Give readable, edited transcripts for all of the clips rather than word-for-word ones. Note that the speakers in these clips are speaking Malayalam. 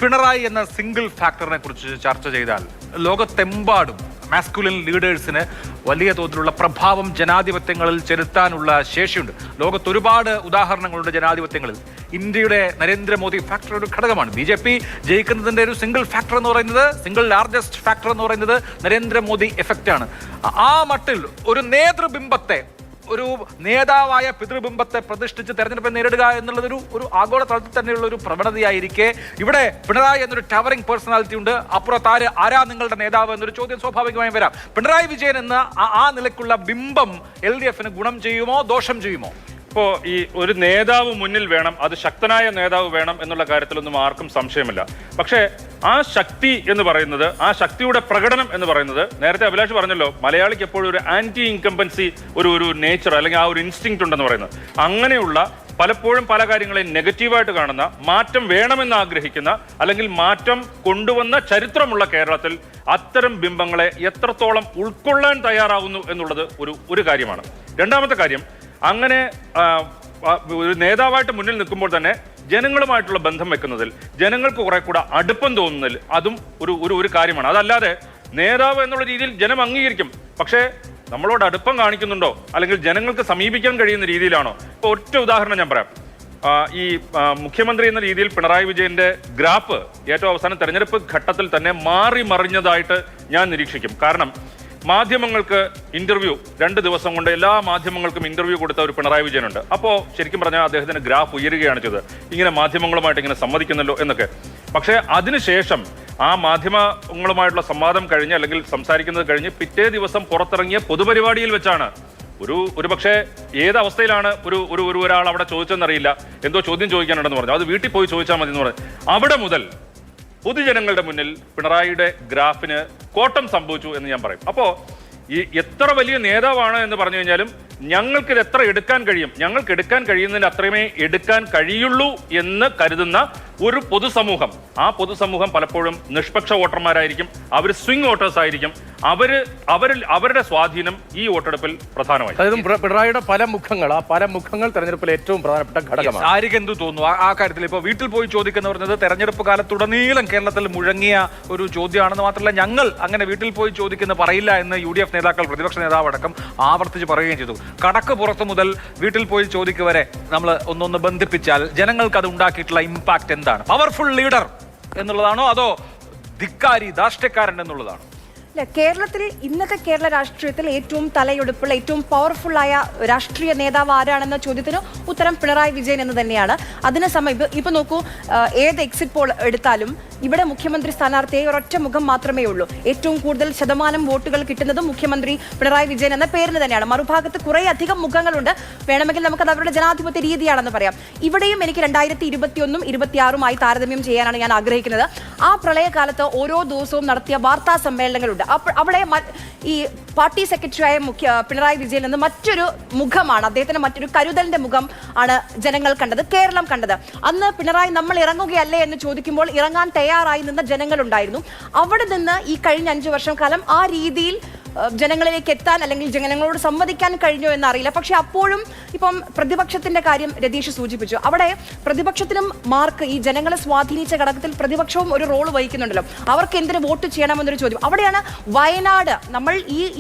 പിണറായി എന്ന സിംഗിൾ ഫാക്ടറിനെ കുറിച്ച് ചർച്ച ചെയ്താൽ ലോകത്തെമ്പാടും മാസ്കുലിൻ ലീഡേഴ്സിന് വലിയ തോതിലുള്ള പ്രഭാവം ജനാധിപത്യങ്ങളിൽ ചെലുത്താനുള്ള ശേഷിയുണ്ട്. ലോകത്ത് ഒരുപാട് ഉദാഹരണങ്ങളുണ്ട് ജനാധിപത്യങ്ങളിൽ. ഇന്ത്യയുടെ നരേന്ദ്രമോദി ഫാക്ടർ ഒരു ഘടകമാണ്. BJP ജയിക്കുന്നതിൻ്റെ ഒരു സിംഗിൾ ഫാക്ടർ എന്ന് പറയുന്നത്, സിംഗിൾ ലാർജസ്റ്റ് ഫാക്ടർ എന്ന് പറയുന്നത് നരേന്ദ്രമോദി എഫക്റ്റാണ്. ആ മട്ടിൽ ഒരു നേതൃബിംബത്തെ, ഒരു നേതാവായ പിതൃബിംബത്തെ പ്രതിഷ്ഠിച്ച് തെരഞ്ഞെടുപ്പെ നേരിടുക എന്നുള്ളത് ഒരു ആഗോള തലത്തിൽ തന്നെയുള്ള ഒരു പ്രവണതയായിരിക്കെ ഇവിടെ പിണറായി എന്നൊരു ടവറിംഗ് പേഴ്സണാലിറ്റി ഉണ്ട്. അപ്പുറത്ത് ആരാ നിങ്ങളുടെ നേതാവ് എന്നൊരു ചോദ്യം സ്വാഭാവികമായും വരാം. പിണറായി വിജയൻ എന്ന ആ നിലയ്ക്കുള്ള ബിംബം LDF-ന് ഗുണം ചെയ്യുമോ ദോഷം ചെയ്യുമോ? ഇപ്പോൾ ഈ ഒരു നേതാവ് മുന്നിൽ വേണം, അത് ശക്തനായ നേതാവ് വേണം എന്നുള്ള കാര്യത്തിലൊന്നും ആർക്കും സംശയമില്ല. പക്ഷേ ആ ശക്തി എന്ന് പറയുന്നത്, ആ ശക്തിയുടെ പ്രകടനം എന്ന് പറയുന്നത്, നേരത്തെ അഭിലാഷ് പറഞ്ഞല്ലോ, മലയാളിക്ക് എപ്പോഴും ഒരു ആന്റി ഇൻകംബൻസി ഒരു നേച്ചർ അല്ലെങ്കിൽ ആ ഒരു ഇൻസ്റ്റിങ്ക്റ്റ് ഉണ്ടെന്ന് പറയുന്നത്. അങ്ങനെയുള്ള പലപ്പോഴും പല കാര്യങ്ങളെയും നെഗറ്റീവായിട്ട് കാണുന്ന, മാറ്റം വേണമെന്ന് ആഗ്രഹിക്കുന്ന അല്ലെങ്കിൽ മാറ്റം കൊണ്ടുവന്ന ചരിത്രമുള്ള കേരളത്തിൽ അത്തരം ബിംബങ്ങളെ എത്രത്തോളം ഉൾക്കൊള്ളാൻ തയ്യാറാവുന്നു എന്നുള്ളത് ഒരു കാര്യമാണ്. രണ്ടാമത്തെ കാര്യം, അങ്ങനെ ഒരു നേതാവായിട്ട് മുന്നിൽ നിൽക്കുമ്പോൾ തന്നെ ജനങ്ങളുമായിട്ടുള്ള ബന്ധം വെക്കുന്നതിൽ, ജനങ്ങൾക്ക് കുറെ കൂടെ അടുപ്പം തോന്നുന്നതിൽ അതും ഒരു കാര്യമാണ്. അതല്ലാതെ നേതാവ് എന്നുള്ള രീതിയിൽ ജനം അംഗീകരിക്കും, പക്ഷേ നമ്മളോട് അടുപ്പം കാണിക്കുന്നുണ്ടോ അല്ലെങ്കിൽ ജനങ്ങൾക്ക് സമീപിക്കാൻ കഴിയുന്ന രീതിയിലാണോ? ഇപ്പോൾ ഒറ്റ ഉദാഹരണം ഞാൻ പറയാം. ഈ മുഖ്യമന്ത്രി എന്ന രീതിയിൽ പിണറായി വിജയന്റെ ഗ്രാഫ് ഏറ്റവും അവസാനം തെരഞ്ഞെടുപ്പ് ഘട്ടത്തിൽ തന്നെ മാറി മറിഞ്ഞതായിട്ട് ഞാൻ നിരീക്ഷിക്കും. കാരണം മാധ്യമങ്ങൾക്ക് ഇന്റർവ്യൂ 2 ദിവസം കൊണ്ട് എല്ലാ മാധ്യമങ്ങൾക്കും ഇന്റർവ്യൂ കൊടുത്ത ഒരു പിണറായി വിജയനുണ്ട്. അപ്പോൾ ശരിക്കും പറഞ്ഞാൽ അദ്ദേഹത്തിന് ഗ്രാഫ് ഉയരുകയാണ് ചെയ്തത്, ഇങ്ങനെ മാധ്യമങ്ങളുമായിട്ട് ഇങ്ങനെ സമ്മതിക്കുന്നല്ലോ എന്നൊക്കെ. പക്ഷേ അതിനുശേഷം ആ മാധ്യമങ്ങളുമായിട്ടുള്ള സംവാദം കഴിഞ്ഞ് അല്ലെങ്കിൽ സംസാരിക്കുന്നത് കഴിഞ്ഞ് പിറ്റേ ദിവസം പുറത്തിറങ്ങിയ പൊതുപരിപാടിയിൽ വെച്ചാണ് ഒരു പക്ഷേ ഏത് അവസ്ഥയിലാണ് ഒരാൾ അവിടെ ചോദിച്ചെന്നറിയില്ല, എന്തോ ചോദ്യം ചോദിക്കാനുണ്ടെന്ന് പറഞ്ഞു, അത് വീട്ടിൽ പോയി ചോദിച്ചാൽ മതി എന്ന് പറഞ്ഞു. അവിടെ മുതൽ പൊതുജനങ്ങളുടെ മുന്നിൽ പിണറായിയുടെ ഗ്രാഫിന് കോട്ടം സംഭവിച്ചു എന്ന് ഞാൻ പറയും. അപ്പോൾ ഈ എത്ര വലിയ നേതാവാണ് എന്ന് പറഞ്ഞു കഴിഞ്ഞാലും ഞങ്ങൾക്കിത് എത്ര എടുക്കാൻ കഴിയും, ഞങ്ങൾക്ക് എടുക്കാൻ കഴിയുന്നതിന് അത്രയുമേ എടുക്കാൻ കഴിയുള്ളൂ എന്ന് കരുതുന്ന ഒരു പൊതുസമൂഹം, ആ പൊതുസമൂഹം പലപ്പോഴും നിഷ്പക്ഷ വോട്ടർമാരായിരിക്കും, അവർ സ്വിംഗ് വോട്ടേഴ്സ് ആയിരിക്കും. അവരുടെ സ്വാധീനം ഈ വോട്ടെടുപ്പിൽ പ്രധാനമായി. അതായത് പിണറായിയുടെ പല മുഖങ്ങൾ തെരഞ്ഞെടുപ്പിൽ ഏറ്റവും പ്രധാനപ്പെട്ട ഘടകമാണ്. ആർക്ക് എന്ത് തോന്നുന്നു ആ കാര്യത്തിൽ? ഇപ്പോൾ വീട്ടിൽ പോയി ചോദിക്കുന്ന പറഞ്ഞത് തെരഞ്ഞെടുപ്പ് കാലത്തുടനീളം കേരളത്തിൽ മുഴങ്ങിയ ഒരു ചോദ്യമാണെന്ന് മാത്രമല്ല, ഞങ്ങൾ അങ്ങനെ വീട്ടിൽ പോയി ചോദിക്കുന്ന പറയില്ല എന്ന് UDF നേതാക്കൾ, പ്രതിപക്ഷ നേതാവ് അടക്കം ആവർത്തിച്ച് പറയുകയും ചെയ്തു. കടക്ക് പുറത്ത് മുതൽ വീട്ടിൽ പോയി ചോദിക്കുക വരെ നമ്മൾ ഒന്നൊന്ന് ബന്ധിപ്പിച്ചാൽ ജനങ്ങൾക്ക് അത് ഉണ്ടാക്കിയിട്ടുള്ള ഇമ്പാക്ട് എന്താണ്? പവർഫുൾ ലീഡർ എന്നുള്ളതാണോ അതോ ധിക്കാരി ധാർഷ്ട്യക്കാരൻ എന്നുള്ളതാണോ? കേരളത്തിൽ ഇന്നത്തെ കേരള രാഷ്ട്രീയത്തിൽ ഏറ്റവും തലയെടുപ്പുള്ള, ഏറ്റവും പവർഫുള്ളായ രാഷ്ട്രീയ നേതാവ് ആരാണെന്ന ചോദ്യത്തിന് ഉത്തരം പിണറായി വിജയൻ എന്ന് തന്നെയാണ്. അതിന് ഇപ്പൊ നോക്കൂ, ഏത് എക്സിറ്റ് പോൾ എടുത്താലും ഇവിടെ മുഖ്യമന്ത്രി സ്ഥാനാർത്ഥിയായി ഒരൊറ്റ മുഖം മാത്രമേ ഉള്ളൂ. ഏറ്റവും കൂടുതൽ ശതമാനം വോട്ടുകൾ കിട്ടുന്നത് മുഖ്യമന്ത്രി പിണറായി വിജയൻ എന്ന പേരിന് തന്നെയാണ്. മറുഭാഗത്ത് കുറേ അധികം മുഖങ്ങളുണ്ട്. വേണമെങ്കിൽ നമുക്കത് അവരുടെ ജനാധിപത്യ രീതിയാണെന്ന് പറയാം. ഇവിടെയും എനിക്ക് 2021 26 താരതമ്യം ചെയ്യാനാണ് ഞാൻ ആഗ്രഹിക്കുന്നത്. ആ പ്രളയകാലത്ത് ഓരോ ദിവസവും നടത്തിയ വാർത്താ സമ്മേളനങ്ങളുണ്ട്. അവിടെ ഈ പാർട്ടി സെക്രട്ടറിയായ പിണറായി വിജയൻ നിന്ന് മറ്റൊരു മുഖമാണ്, അദ്ദേഹത്തിന് മറ്റൊരു കരുതലിന്റെ മുഖം ആണ് ജനങ്ങൾ കണ്ടത്, കേരളം കണ്ടത്. അന്ന് പിണറായി നമ്മൾ ഇറങ്ങുകയല്ലേ എന്ന് ചോദിക്കുമ്പോൾ ഇറങ്ങാൻ തയ്യാറായി നിന്ന ജനങ്ങളുണ്ടായിരുന്നു. അവിടെ നിന്ന് ഈ കഴിഞ്ഞ 5 വർഷം കാലം ആ രീതിയിൽ ജനങ്ങളിലേക്ക് എത്താൻ അല്ലെങ്കിൽ ജനങ്ങളോട് സംവദിക്കാൻ കഴിഞ്ഞോ എന്നറിയില്ല. പക്ഷെ അപ്പോഴും ഇപ്പം പ്രതിപക്ഷത്തിന്റെ കാര്യം രതീഷ് സൂചിപ്പിച്ചു. അവിടെ പ്രതിപക്ഷത്തിനും മാർക്ക്, ഈ ജനങ്ങളെ സ്വാധീനിച്ച ഘടകത്തിൽ പ്രതിപക്ഷവും ഒരു റോള് വഹിക്കുന്നുണ്ടല്ലോ. അവർക്ക് എന്തിനു വോട്ട് ചെയ്യണമെന്നൊരു ചോദ്യം. അവിടെയാണ് വയനാട് നമ്മൾ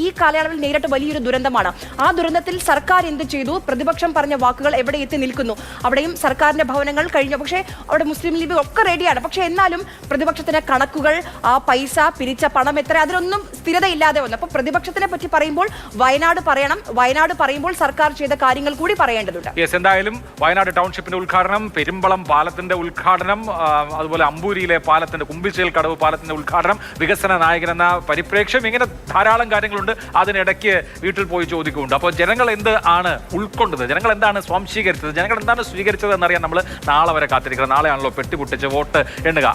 ഈ കാലയളവിൽ നേരിട്ട് വലിയൊരു ദുരന്തമാണ്. ആ ദുരന്തത്തിൽ സർക്കാർ എന്ത് ചെയ്തു, പ്രതിപക്ഷം പറഞ്ഞ വാക്കുകൾ എവിടെ എത്തി നിൽക്കുന്നു? അവിടെയും സർക്കാരിന്റെ ഭവനങ്ങൾ കഴിഞ്ഞു, പക്ഷേ അവിടെ മുസ്ലിം ലീഗ് ഒക്കെ റെഡിയാണ്. പക്ഷെ എന്നാലും പ്രതിപക്ഷത്തിന്റെ കണക്കുകൾ, ആ പൈസ പിരിച്ച പണം എത്ര, അതിനൊന്നും സ്ഥിരതയില്ലാതെ വന്നു. അപ്പൊ പ്രതിപക്ഷത്തിനെ പറ്റി പറയുമ്പോൾ വയനാട് പറയണം, വയനാട് പറയുമ്പോൾ സർക്കാർ ചെയ്ത കാര്യങ്ങൾ കൂടി പറയേണ്ടതുണ്ട്. എന്തായാലും വയനാട് ടൗൺഷിപ്പിന്റെ ഉദ്ഘാടനം, പെരുമ്പളം പാലത്തിന്റെ ഉദ്ഘാടനം, അതുപോലെ അമ്പൂരിയിലെ പാലത്തിന്റെ, കുമ്പിച്ചേൽ കടവ് പാലത്തിന്റെ ഉദ്ഘാടനം, വികസന നായകൻ എന്ന പരിപ്രേക്ഷ്യം, ഇങ്ങനെ ധാരാളം കാര്യങ്ങളുണ്ട്. അതിനിടയ്ക്ക് വീട്ടിൽ പോയി ചോദിക്കുന്നുണ്ട്. അപ്പോൾ ജനങ്ങൾ എന്ത് ആണ് ഉൾക്കൊണ്ടത്, ജനങ്ങൾ എന്താണ് സ്വാംശീകരിച്ചത്, ജനങ്ങൾ എന്താണ് സ്വീകരിച്ചത് എന്നറിയാൻ നമ്മൾ നാളെ വരെ കാത്തിരിക്കണം. നാളെയാണല്ലോ പെട്ടി പൊട്ടിച്ച് വോട്ട് എണ്ണുക.